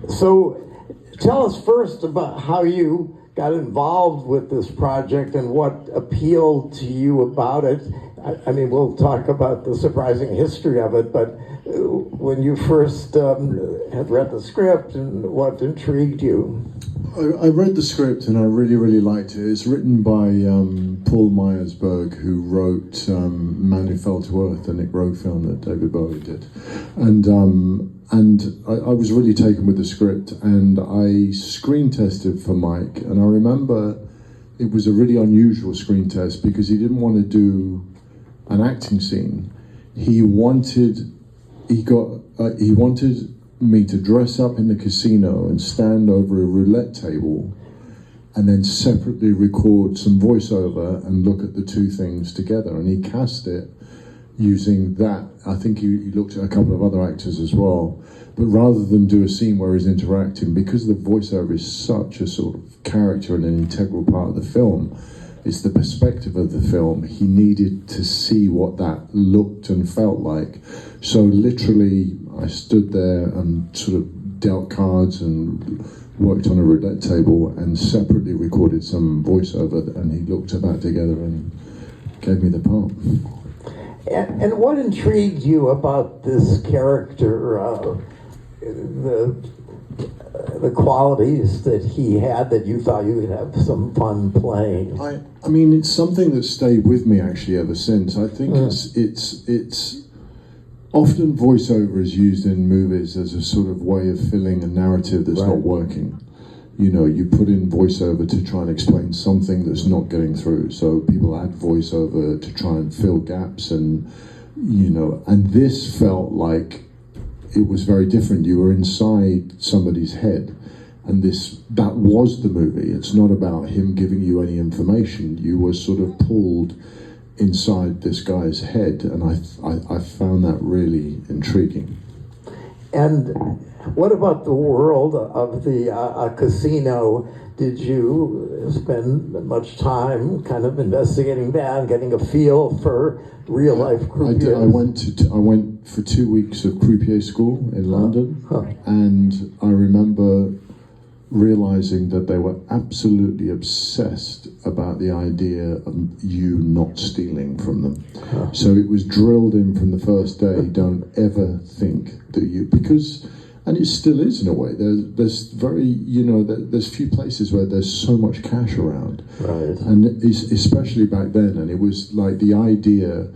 So tell us first about how you got involved with this project and what appealed to you about it. I mean, we'll talk about the surprising history of it, but when you first had read the script, and what intrigued you? I read the script and I really, really liked it. It's written by Paul Myersberg, who wrote Man Who Fell to Earth, the Nick Rowe film that David Bowie did. And I was really taken with the script, and I screen tested for Mike, and I remember it was a really unusual screen test because he didn't want to do an acting scene. He wanted me to dress up in the casino and stand over a roulette table and then separately record some voiceover and look at the two things together. And he cast it using that. I think he looked at a couple of other actors as well. But rather than do a scene where he's interacting, because the voiceover is such a sort of character and an integral part of the film, it's the perspective of the film, he needed to see what that looked and felt like. So literally, I stood there and sort of dealt cards and worked on a roulette table and separately recorded some voiceover, and he looked at that together and gave me the part. And what intrigued you about this character, the qualities that he had that you thought you would have some fun playing? I mean, it's something that stayed with me actually ever since. I think it's often voiceover is used in movies as a sort of way of filling a narrative that's not working. You know, you put in voiceover to try and explain something that's not getting through. So people add voiceover to try and fill gaps, and and this felt like it was very different. You were inside somebody's head, and that was the movie. It's not about him giving you any information. You were sort of pulled inside this guy's head, and I found that really intriguing. And what about the world of the casino? Did you spend much time kind of investigating that and getting a feel for real life croupiers? I went for 2 weeks of croupier school in London, and I remember realizing that they were absolutely obsessed about the idea of you not stealing from them. So it was drilled in from the first day, don't ever think that and it still is in a way. There's very, there's few places where there's so much cash around. Right. And especially back then, and it was like the idea,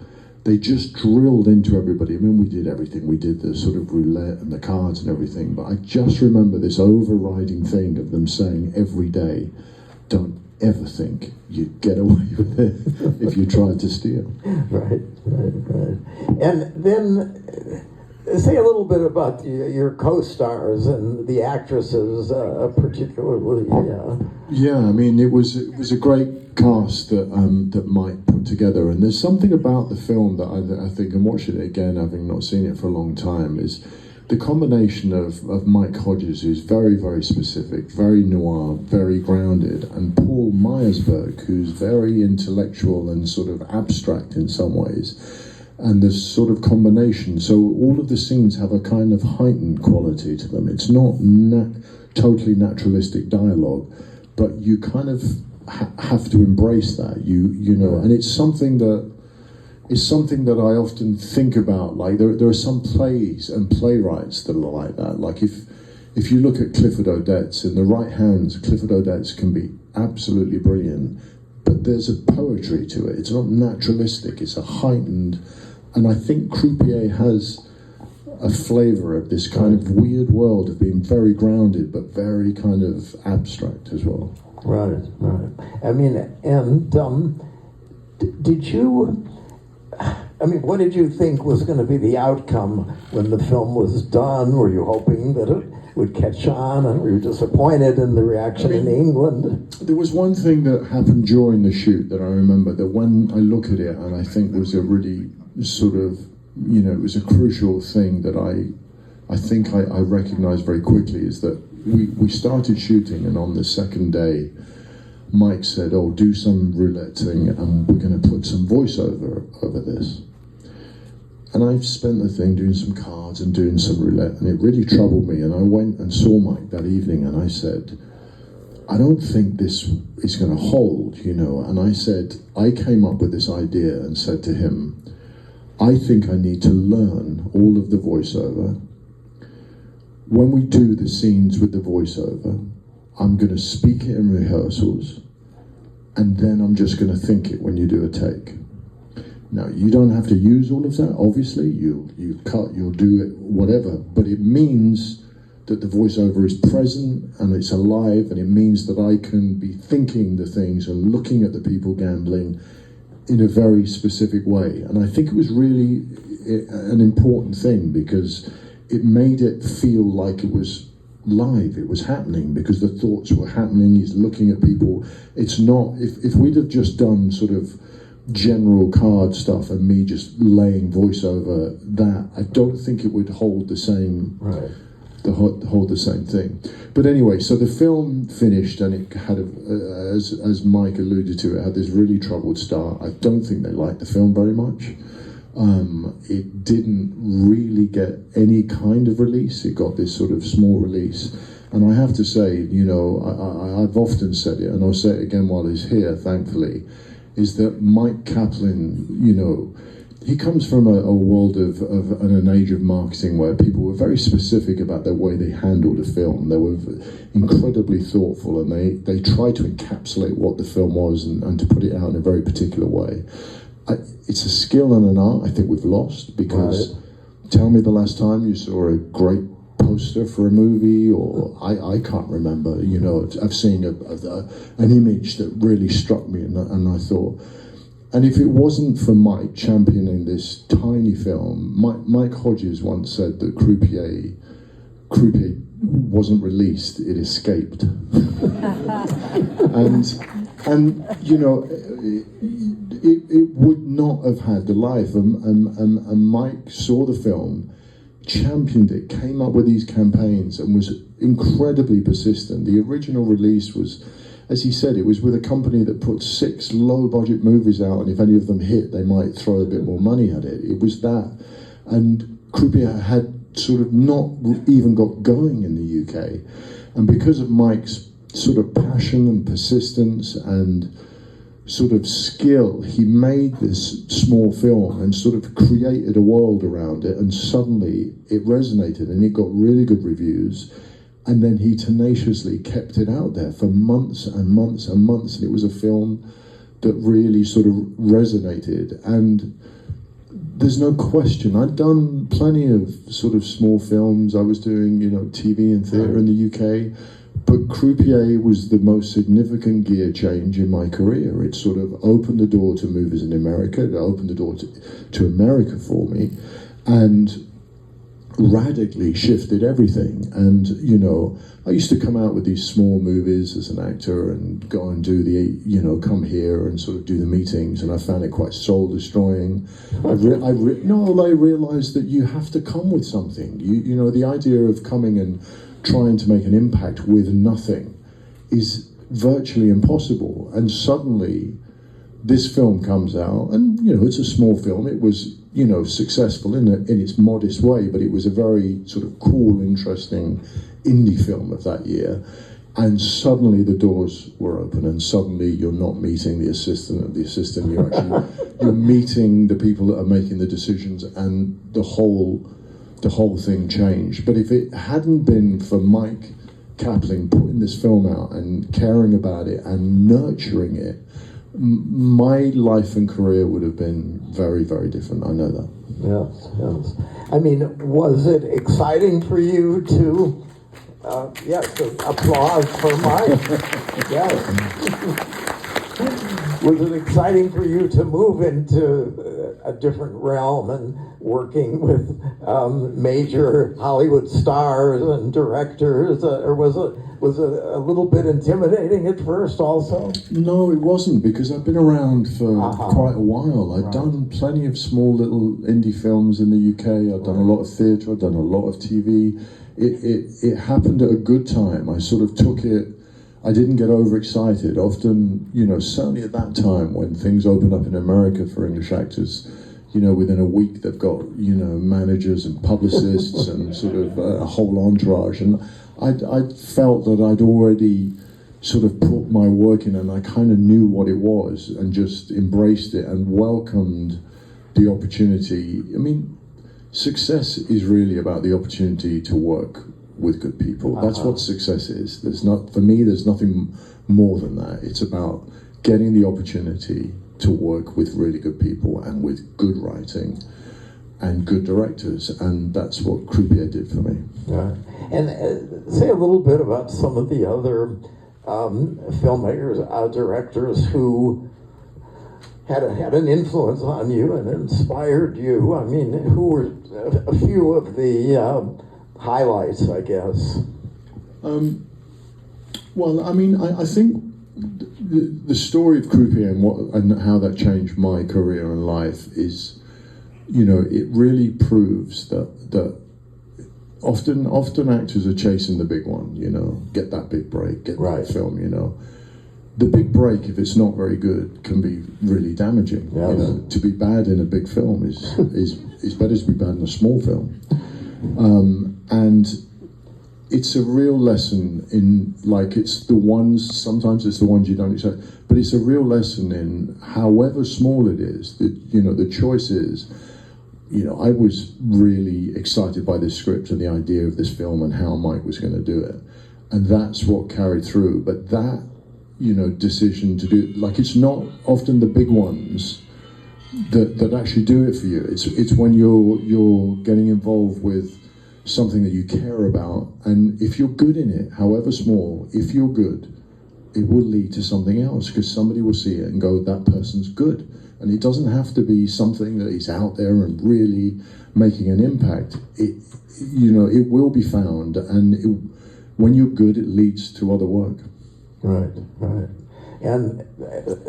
they just drilled into everybody. I mean, we did everything. We did the sort of roulette and the cards and everything, but I just remember this overriding thing of them saying every day, don't ever think you'd get away with it if you tried to steal. Right. And then say a little bit about your co-stars and the actresses, particularly. Yeah, I mean, it was a great cast that Mike put together, and there's something about the film that I think, and watching it again, having not seen it for a long time, is the combination of Mike Hodges, who's very, very specific, very noir, very grounded, and Paul Myersberg, who's very intellectual and sort of abstract in some ways. And this sort of combination, so all of the scenes have a kind of heightened quality to them. It's not totally naturalistic dialogue, but you kind of have to embrace that. And it's something that I often think about. Like there are some plays and playwrights that are like that. Like if you look at Clifford Odets, in the right hands, Clifford Odets can be absolutely brilliant, but there's a poetry to it. It's not naturalistic. It's a heightened. And I think Croupier has a flavor of this kind of weird world of being very grounded, but very kind of abstract as well. Right. I mean, and what did you think was going to be the outcome when the film was done? Were you hoping that it would catch on, and were you disappointed in the reaction in England? There was one thing that happened during the shoot that I remember, that when I look at it, and I think was a really sort of, it was a crucial thing that I think I recognized very quickly, is that we started shooting, and on the second day, Mike said, do some roulette thing, and we're going to put some voiceover over this. And I've spent the thing doing some cards and doing some roulette, and it really troubled me. And I went and saw Mike that evening, and I said, I don't think this is going to hold, you know. And I said, I came up with this idea and said to him, I think I need to learn all of the voiceover. When we do the scenes with the voiceover, I'm going to speak it in rehearsals, and then I'm just going to think it when you do a take. Now, you don't have to use all of that, obviously. You cut, you'll do it, whatever. But it means that the voiceover is present and it's alive, and it means that I can be thinking the things and looking at the people gambling in a very specific way. And I think it was really an important thing, because it made it feel like it was live, it was happening, because the thoughts were happening. He's looking at people. It's not, if we'd have just done sort of general card stuff and me just laying voiceover, that I don't think it would hold the same, right, hold the same thing. But anyway, so the film finished, and it had as Mike alluded to, it had this really troubled start. I don't think they liked the film very much. It didn't really get any kind of release. It got this sort of small release. And I have to say, you know, I've often said it, and I'll say it again while he's here, thankfully, is that Mike Kaplan, you know, he comes from a world of an age of marketing where people were very specific about the way they handled a film. They were incredibly thoughtful, and they tried to encapsulate what the film was and to put it out in a very particular way. It's a skill and an art I think we've lost, because right. Tell me the last time you saw a great poster for a movie, or I can't remember. You know, I've seen an image that really struck me, and I thought, and if it wasn't for Mike championing this tiny film, Mike Hodges once said that Croupier wasn't released, it escaped. and you know, it would not have had the life, and Mike saw the film, championed it, came up with these campaigns, and was incredibly persistent. The original release was, as he said, it was with a company that put 6 low-budget movies out, and if any of them hit, they might throw a bit more money at it. It was that. And Croupier had sort of not even got going in the UK. And because of Mike's sort of passion and persistence and sort of skill, he made this small film and sort of created a world around it, and suddenly it resonated and it got really good reviews, and then he tenaciously kept it out there for months and months and months, and it was a film that really sort of resonated. And there's no question, I'd done plenty of sort of small films. I was doing, you know, TV and theatre in the UK, but Croupier was the most significant gear change in my career. It sort of opened the door to movies in America. It opened the door to America for me, and radically shifted everything. And, you know, I used to come out with these small movies as an actor and go and do the, you know, come here and sort of do the meetings, and I found it quite soul destroying. I realized that you have to come with something. You know, the idea of coming and trying to make an impact with nothing is virtually impossible. And suddenly this film comes out, and, you know, it's a small film. It was, you know, successful in its modest way, but it was a very sort of cool, interesting indie film of that year. And suddenly the doors were open, and suddenly you're not meeting the assistant of the assistant. You're actually you're meeting the people that are making the decisions, and the whole thing changed. But if it hadn't been for Mike Kaplan putting this film out and caring about it and nurturing it, my life and career would have been very, very different. I know that. Yes. I mean, was it exciting for you to, yes, applause for Mike. Yes. Was it exciting for you to move into a different realm and working with major Hollywood stars and directors, or was it a little bit intimidating at first also? No, it wasn't, because I've been around for quite a while. I've done plenty of small little indie films in the UK. I've done a lot of theatre, I've done a lot of TV. It happened at a good time. I sort of took it, I didn't get overexcited. Often, you know, certainly at that time when things opened up in America for English actors, within a week they've got, managers and publicists and sort of a whole entourage. And I felt that I'd already sort of put my work in, and I kind of knew what it was and just embraced it and welcomed the opportunity. I mean, success is really about the opportunity to work with good people. That's what success is. For me, there's nothing more than that. It's about getting the opportunity to work with really good people and with good writing and good directors, and that's what Croupier did for me. Right. And say a little bit about some of the other filmmakers, directors who had an influence on you and inspired you. I mean, who were a few of the highlights, I guess? Well, I mean, I think the story of Croupier and how that changed my career and life is, it really proves that often actors are chasing the big one, get that big break, get that film, The big break, if it's not very good, can be really damaging. Yes. To be bad in a big film is better to be bad in a small film. And it's a real lesson in, sometimes it's the ones you don't expect, but it's a real lesson in however small it is, the choice is, I was really excited by this script and the idea of this film and how Mike was going to do it. And that's what carried through. But that, decision to do, it's not often the big ones that actually do it for you. It's when you're getting involved with something that you care about, and if you're good in it, however small, if you're good, it will lead to something else, because somebody will see it and go, that person's good. And it doesn't have to be something that is out there and really making an impact. It will be found, and when you're good, it leads to other work. Right. And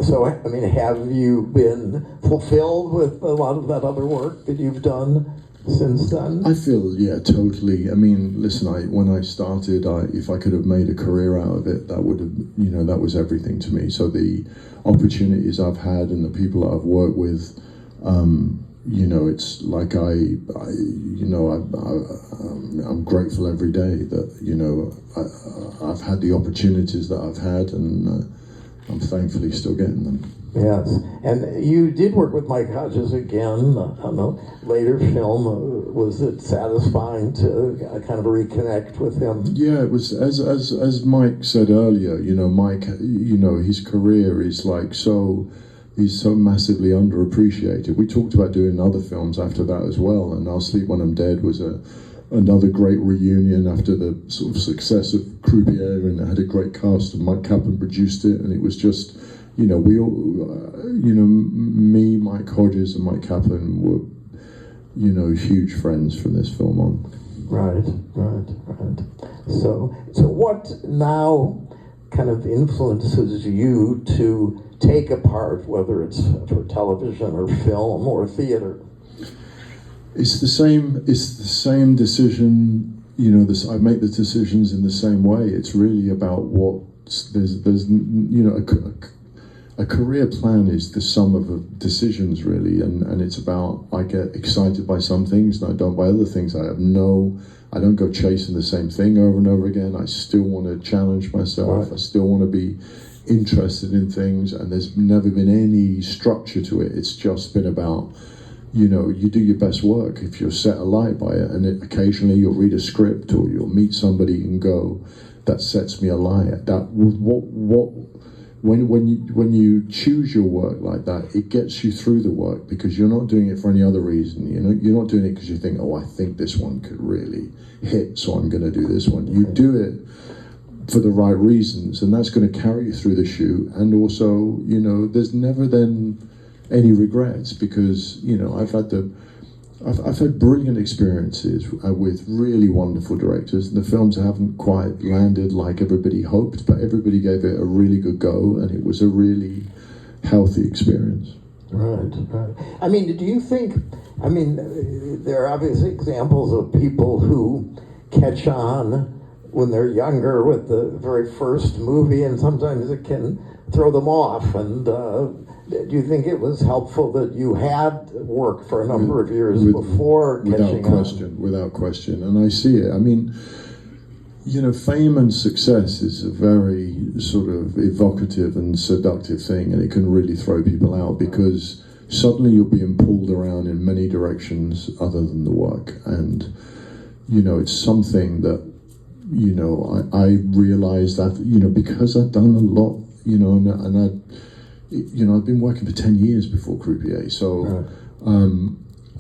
so, I mean, have you been fulfilled with a lot of that other work that you've done since then? I feel, yeah, totally. I mean, listen, when I started, if I could have made a career out of it, that would have, that was everything to me. So the opportunities I've had and the people that I've worked with, it's like I'm grateful every day that, I've had the opportunities that I've had, and I'm thankfully still getting them. Yes, and you did work with Mike Hodges again on a later film. Was it satisfying to kind of reconnect with him? Yeah, it was. As Mike said earlier, Mike, his career is he's so massively underappreciated. We talked about doing other films after that as well, and I'll Sleep When I'm Dead was another great reunion after the sort of success of Croupier, and it had a great cast, and Mike Kaplan produced it, and it was just, we all, me, Mike Hodges, and Mike Kaplan were, huge friends from this film on. Right. So what now kind of influences you to take a part, whether it's for television or film or theater? It's the same decision. I make the decisions in the same way. It's really about a career plan is the sum of decisions, really, and it's about, I get excited by some things and I don't by other things. I don't go chasing the same thing over and over again. I still want to challenge myself. Right. I still want to be interested in things, and there's never been any structure to it. It's just been about, you do your best work if you're set alight by it, and occasionally you'll read a script or you'll meet somebody and go, that sets me alight. That when you choose your work like that, it gets you through the work, because you're not doing it for any other reason. You're not doing it because you think, I think this one could really hit, so I'm going to do this one. You do it for the right reasons, and that's going to carry you through the shoot. And also, there's never then any regrets, because I've had brilliant experiences with really wonderful directors, and the films haven't quite landed like everybody hoped, but everybody gave it a really good go, and it was a really healthy experience. Right. I mean, do you think, there are obviously examples of people who catch on when they're younger with the very first movie, and sometimes it can throw them off. And do you think it was helpful that you had worked for a number of years before catching on? Without question, and I see it. I mean, you know, fame and success is a very sort of evocative and seductive thing, and it can really throw people out because suddenly you're being pulled around in many directions other than the work. And, you know, it's something that, you know, I realized that, you know, because I've done a lot, you know, and I've been working for 10 years before Croupier. So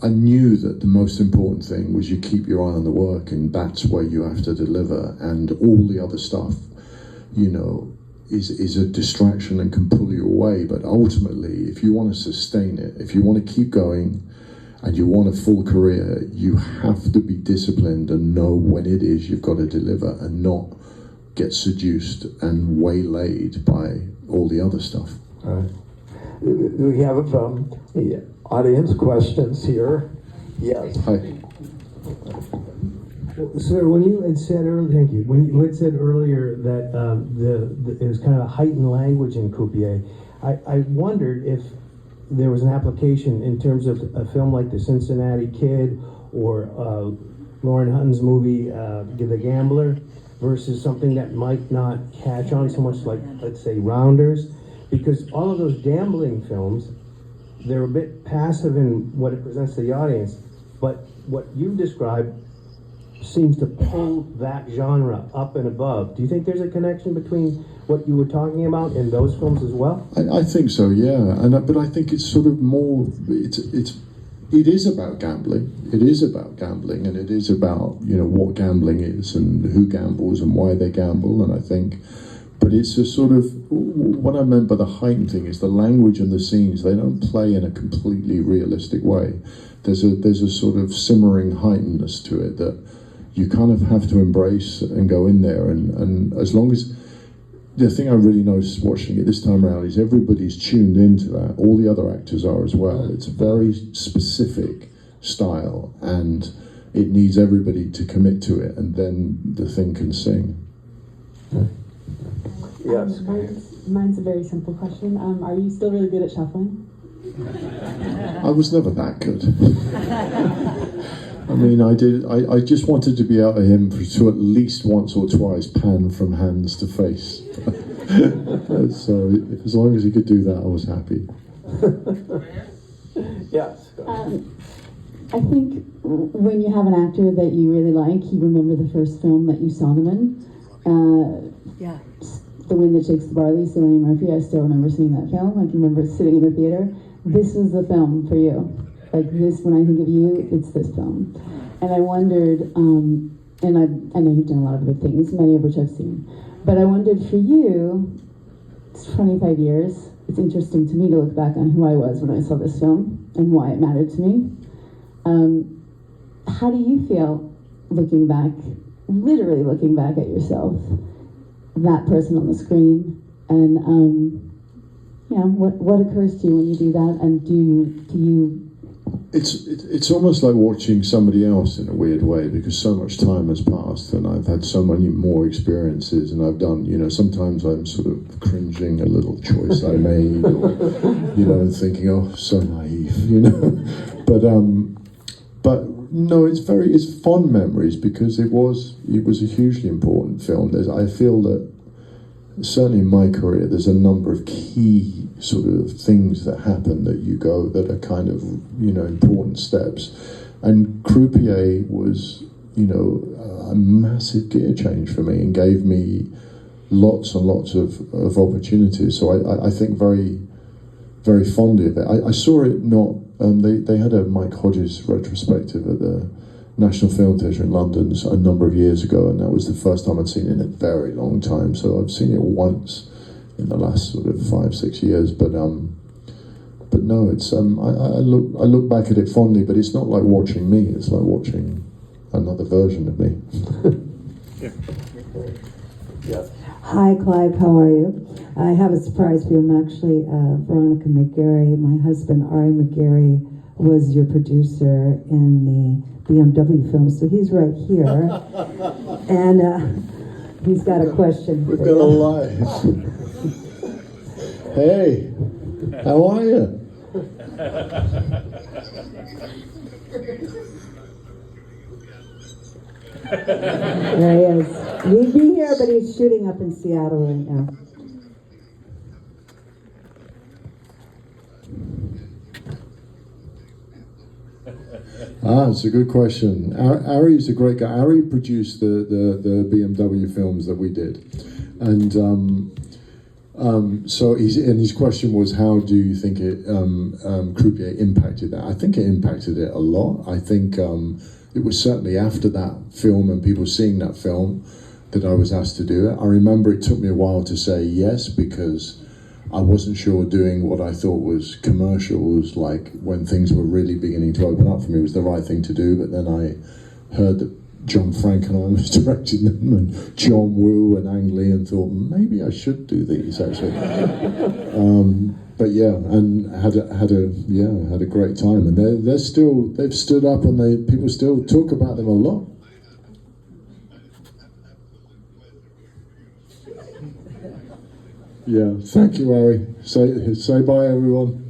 I knew that the most important thing was you keep your eye on the work, and that's where you have to deliver, and all the other stuff, you know, is a distraction and can pull you away. But ultimately, if you want to sustain it, if you want to keep going and you want a full career, you have to be disciplined and know when it is you've got to deliver and not get seduced and waylaid by all the other stuff. All right. We have audience questions here. Yes. Hi. Well, sir, when you had said earlier, thank you. When you had said earlier that it was kind of a heightened language in Croupier, I wondered if there was an application in terms of a film like The Cincinnati Kid or Lauren Hutton's movie The Gambler versus something that might not catch on so much, like, let's say, Rounders, because all of those gambling films, they're a bit passive in what it presents to the audience, but what you've described seems to pull that genre up and above. Do you think there's a connection between what you were talking about in those films as well? I think so, yeah. But I think it's sort of more. It is about gambling. It is about gambling, and it is about, you know, what gambling is and who gambles and why they gamble. And I think, but it's a sort of, what I meant by the heightened thing is the language and the scenes. They don't play in a completely realistic way. There's a sort of simmering heightenedness to it that you kind of have to embrace and go in there. And as long as, the thing I really noticed watching it this time around is everybody's tuned into that. All the other actors are as well. It's a very specific style, and it needs everybody to commit to it, and then the thing can sing. Yes. Mine's a very simple question. Are you still really good at shuffling? I was never that good. I mean, I just wanted to be out of him to at least once or twice pan from hands to face. So as long as he could do that, I was happy. Yes. I think when you have an actor that you really like, you remember the first film that you saw them in. Yeah. The Wind That Shakes the Barley, Cillian Murphy. I still remember seeing that film. I can remember sitting in the theater. This is the film for you. Like this, when I think of you, it's this film. And I wondered, and I know you've done a lot of good things, many of which I've seen, but I wondered for you, it's 25 years, it's interesting to me to look back on who I was when I saw this film and why it mattered to me. How do you feel looking back, literally looking back at yourself, that person on the screen, and what occurs to you when you do that, and do you It's almost like watching somebody else in a weird way, because so much time has passed and I've had so many more experiences, and I've done, you know, sometimes I'm sort of cringing a little choice I made, or, you know, thinking, oh, so naive, you know. But no, it's fond memories, because it was a hugely important film. I feel that certainly in my career, there's a number of key sort of things that happen that are kind of, you know, important steps. And Croupier was, you know, a massive gear change for me and gave me lots and lots of opportunities. So I think very, very fondly of it. I saw it not, they had a Mike Hodges retrospective at the National Film Theatre in London a number of years ago, and that was the first time I'd seen it in a very long time. So I've seen it once in the last sort of 5-6 years, but no, it's I look back at it fondly, but it's not like watching me. It's like watching another version of me. Yes. Hi, Clive. How are you? I have a surprise for you. I'm actually Veronica McGarry. My husband, Ari McGarry, was your producer in the BMW film, so he's right here. And He's got a question. We've got a live. Hey, how are you? There he is. He'd be here, but he's shooting up in Seattle right now. It's a good question. Ari's a great guy. Ari produced the BMW films that we did, and so his question was, how do you think Croupier impacted that? I think it impacted it a lot. I think it was certainly after that film and people seeing that film that I was asked to do it. I remember it took me a while to say yes, because I wasn't sure doing what I thought was commercials, like when things were really beginning to open up for me, was the right thing to do. But then I heard that John Frankenheimer was directing them, and John Woo and Ang Lee, and thought maybe I should do these actually. But yeah, and had a great time, and they've stood up, and people still talk about them a lot. Yeah, thank you, Ari. Say bye, everyone.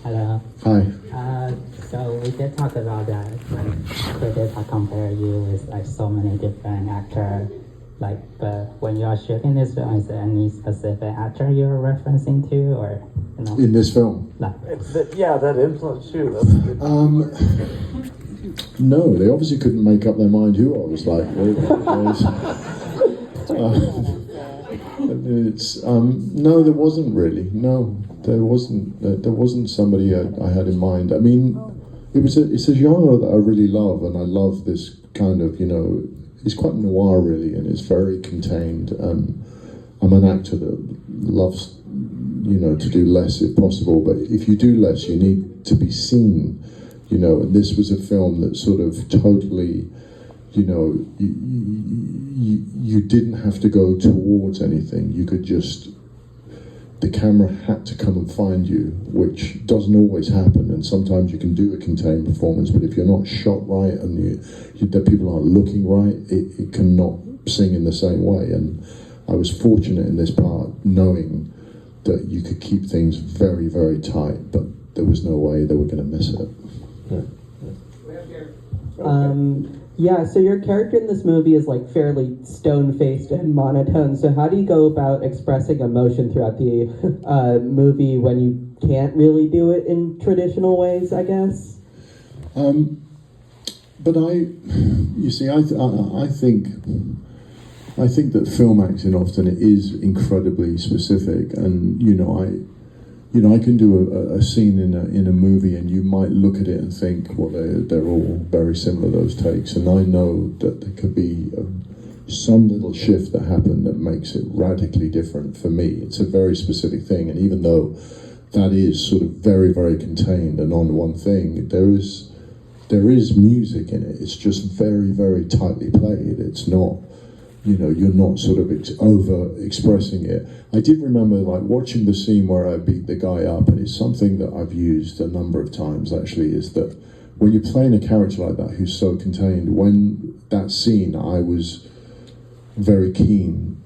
Hello. Hi. So we did talk about that when we did compare you with like so many different actors. Like, but when you are shooting this film, is there any specific actor you're referencing to, or you know? In this film? Like, That influence too. That's good. No, they obviously couldn't make up their mind who I was like. No, there wasn't really. No, there wasn't. There wasn't somebody I had in mind. I mean, it's a genre that I really love, and I love this kind of, it's quite noir really, and it's very contained. I'm an actor that loves, to do less if possible, but if you do less, you need to be seen. And this was a film that sort of totally, you didn't have to go towards anything. You could just, the camera had to come and find you, which doesn't always happen. And sometimes you can do a contained performance, but if you're not shot right and that people aren't looking right, it cannot sing in the same way. And I was fortunate in this part, knowing that you could keep things very, very tight, but there was no way they were going to miss it. Yeah, so your character in this movie is like fairly stone-faced and monotone. So how do you go about expressing emotion throughout the movie when you can't really do it in traditional ways, I guess? But I think that film acting often is incredibly specific, and I can do a scene in a movie, and you might look at it and think, well, they're all very similar, those takes, and I know that there could be some little shift that happened that makes it radically different for me. It's a very specific thing, and even though that is sort of very, very contained and on one thing, there is music in it. It's just very, very tightly played. It's not, you're not sort of over expressing it. I did remember like watching the scene where I beat the guy up, and it's something that I've used a number of times actually, is that when you're playing a character like that who's so contained, when that scene, I was very keen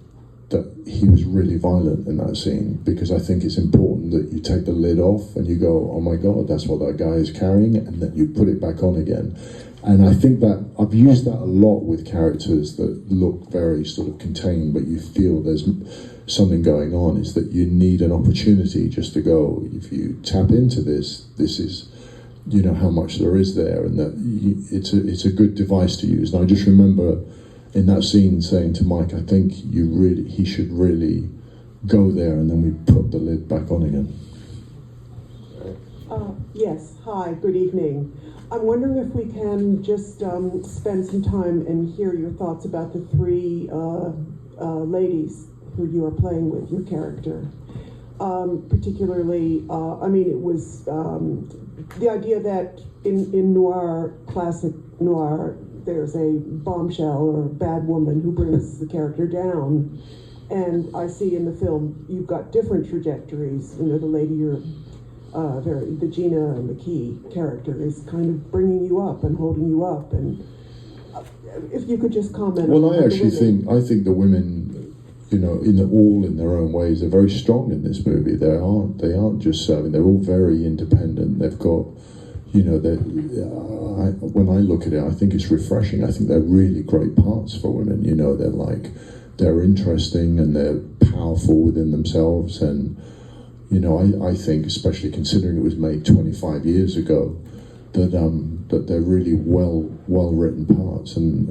that he was really violent in that scene, because I think it's important that you take the lid off and you go, oh my God, that's what that guy is carrying, and then you put it back on again. And I think that I've used that a lot with characters that look very sort of contained, but you feel there's something going on, is that you need an opportunity just to go, if you tap into this is, how much there is there, and that it's a good device to use. And I just remember in that scene saying to Mike, I think he should really go there, and then we put the lid back on again. Yes, hi, good evening. I'm wondering if we can just spend some time and hear your thoughts about the three ladies who you are playing with, your character. Particularly, it was the idea that in noir, classic noir, there's a bombshell or a bad woman who brings the character down. And I see in the film you've got different trajectories. The lady you're the Gina McKee character is kind of bringing you up and holding you up, and if you could just comment. Well, on I actually women. think the women, you know, all in their own ways, are very strong in this movie. They aren't just serving. They're all very independent. They've got, you know, when I look at it, I think it's refreshing. I think they're really great parts for women. You know, they're interesting and they're powerful within themselves. And, you know, I think, especially considering it was made 25 years ago, that they're really well written parts and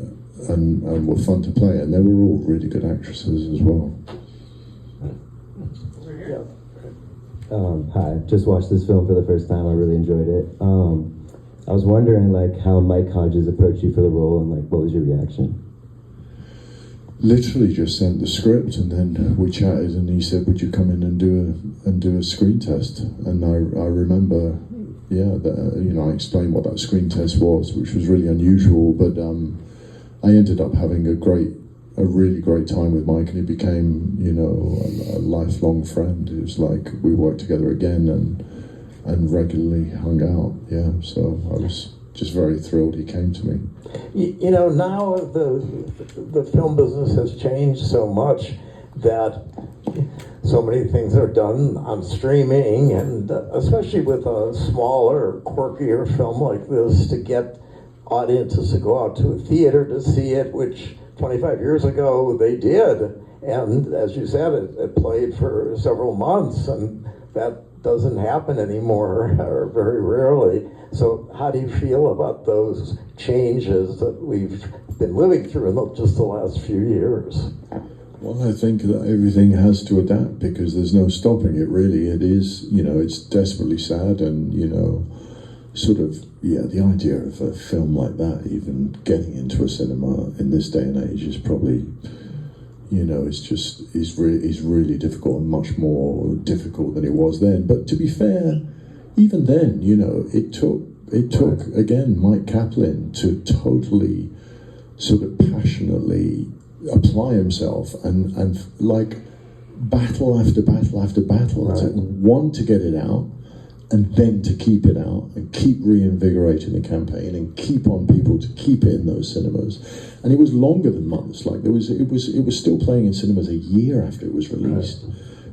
were fun to play. And they were all really good actresses as well. Hi, just watched this film for the first time. I really enjoyed it. I was wondering, like, how Mike Hodges approached you for the role, and like, what was your reaction? Literally just sent the script, and then we chatted, and he said, "Would you come in and do a screen test?" And I remember, you know, I explained what that screen test was, which was really unusual, but I ended up having a really great time with Mike, and he became, you know, a lifelong friend. It was like we worked together again and regularly hung out. Yeah, so I was just very thrilled he came to me. You know, now the film business has changed so much that so many things are done on streaming, and especially with a smaller, quirkier film like this, to get audiences to go out to a theater to see it, which 25 years ago they did. And as you said, it played for several months, and that doesn't happen anymore, or very rarely. So how do you feel about those changes that we've been living through in just the last few years? Well, I think that everything has to adapt, because there's no stopping it, really. It is, you know, it's desperately sad, and, you know, sort of, the idea of a film like that even getting into a cinema in this day and age is probably, you know, is really difficult, and much more difficult than it was then. But to be fair, even then, you know, it took again Mike Kaplan to totally sort of passionately apply himself and like battle after battle after battle, to want to get it out, and then to keep it out and keep reinvigorating the campaign and keep on people to keep it in those cinemas. And it was longer than months. Like it was still playing in cinemas a year after it was released.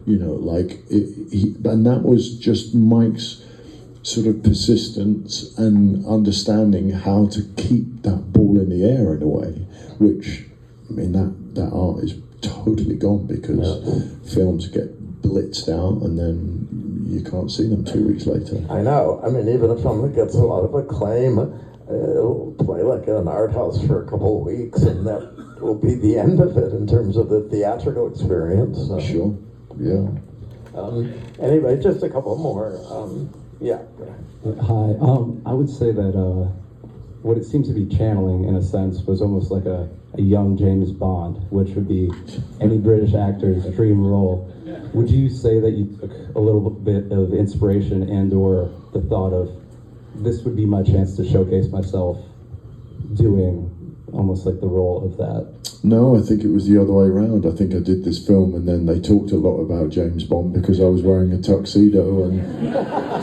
You know, like and that was just Mike's sort of persistence and understanding how to keep that ball in the air in a way, which, I mean, that art is totally gone, because films get blitzed out and then you can't see them 2 weeks later. I know. I mean, even a film that gets a lot of acclaim, it'll play like in an art house for a couple of weeks, and that will be the end of it in terms of the theatrical experience. So. Sure, yeah. Anyway, just a couple more. Hi. I would say that what it seems to be channeling, in a sense, was almost like a young James Bond, which would be any British actor's dream role. Would you say that you took a little bit of inspiration and/or the thought of, this would be my chance to showcase myself, doing almost like the role of that? No, I think it was the other way around. I think I did this film, and then they talked a lot about James Bond because I was wearing a tuxedo and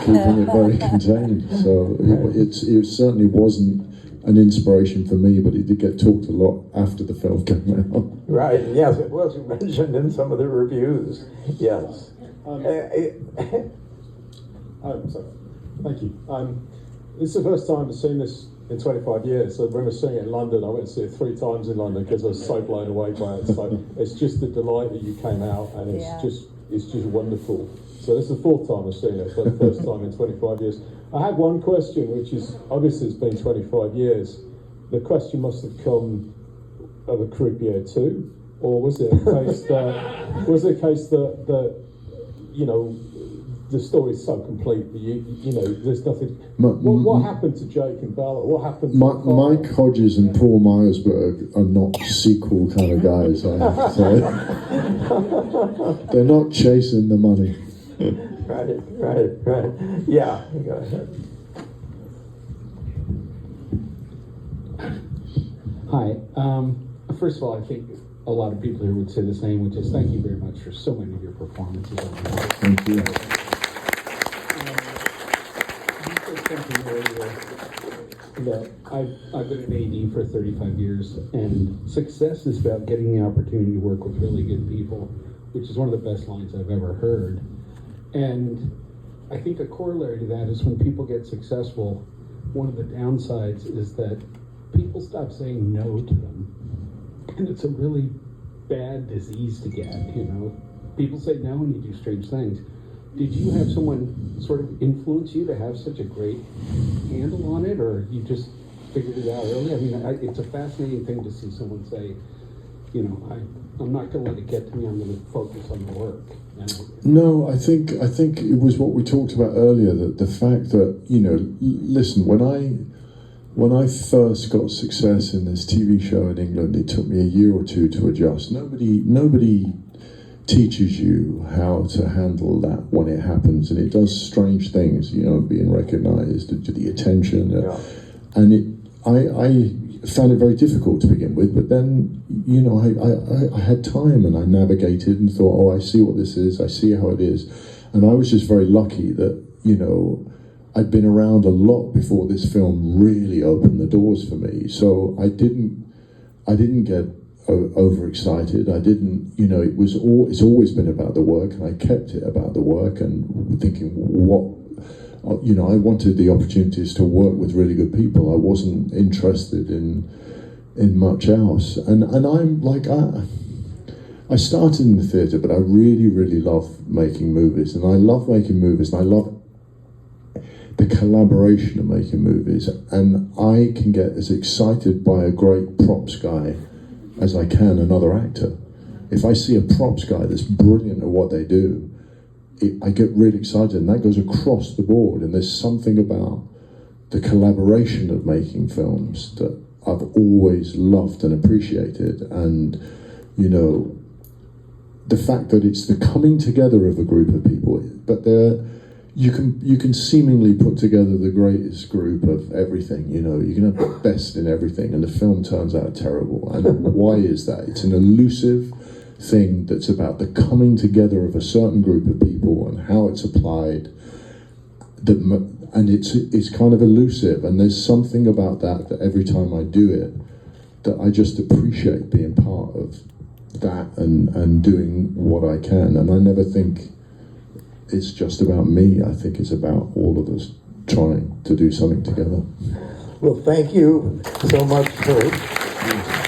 keeping it very contained. So it certainly wasn't an inspiration for me, but it did get talked a lot after the film came out. Right, yes, it was mentioned in some of the reviews, yes. Thank you. This is the first time I've seen this in 25 years. So I remember seeing it in London. I went to see it 3 times in London because I was so blown away by it. So it's just the delight that you came out, and it's just wonderful. So this is the 4th time I've seen it, so the first time in 25 years. I had one question, which is, obviously it's been 25 years. The question must have come of a Croupier 2, or was it a case that you know, the story's so complete that you know, there's nothing. What happened to Jake and Bella? What happened to Mike Hodges and Paul Myersberg are not sequel kind of guys, I have to say. They're not chasing the money. Right. Yeah, go ahead. Hi. First of all, I think a lot of people here would say the same, which is thank you very much for so many of your performances. Thank you. something earlier that I've been an AD for 35 years, and success is about getting the opportunity to work with really good people, which is one of the best lines I've ever heard. And I think a corollary to that is when people get successful, one of the downsides is that people stop saying no to them. And it's a really bad disease to get, you know. People say no and you do strange things. Did you have someone sort of influence you to have such a great handle on it, or you just figured it out early? I mean, it's a fascinating thing to see someone say, you know, I'm not going to let it get to me, I'm going to focus on the work. No, I think it was what we talked about earlier, that the fact that, you know, listen, when I first got success in this TV show in England, it took me a year or two to adjust. Nobody teaches you how to handle that when it happens, and it does strange things, you know, being recognized, to the attention, and I found it very difficult to begin with, but then, you know, I had time and I navigated and thought, oh, I see what this is, I see how it is, and I was just very lucky that, you know, I'd been around a lot before this film really opened the doors for me, so I didn't get overexcited. I didn't, you know, it's always been about the work, and I kept it about the work, and thinking you know, I wanted the opportunities to work with really good people. I wasn't interested in much else, and I'm like, I started in the theatre, but I really, really love making movies, and I love making movies, and I love the collaboration of making movies, and I can get as excited by a great props guy as I can another actor. If I see a props guy that's brilliant at what they do, I get really excited, and that goes across the board. And there's something about the collaboration of making films that I've always loved and appreciated. And, you know, the fact that it's the coming together of a group of people, but you can seemingly put together the greatest group of everything, you know, you can have the best in everything, and the film turns out terrible. And why is that? It's an elusive thing that's about the coming together of a certain group of people and how it's applied, and it's kind of elusive, and there's something about that every time I do it, that I just appreciate being part of that and doing what I can. And I never think it's just about me. I think it's about all of us trying to do something together. Well, thank you so much for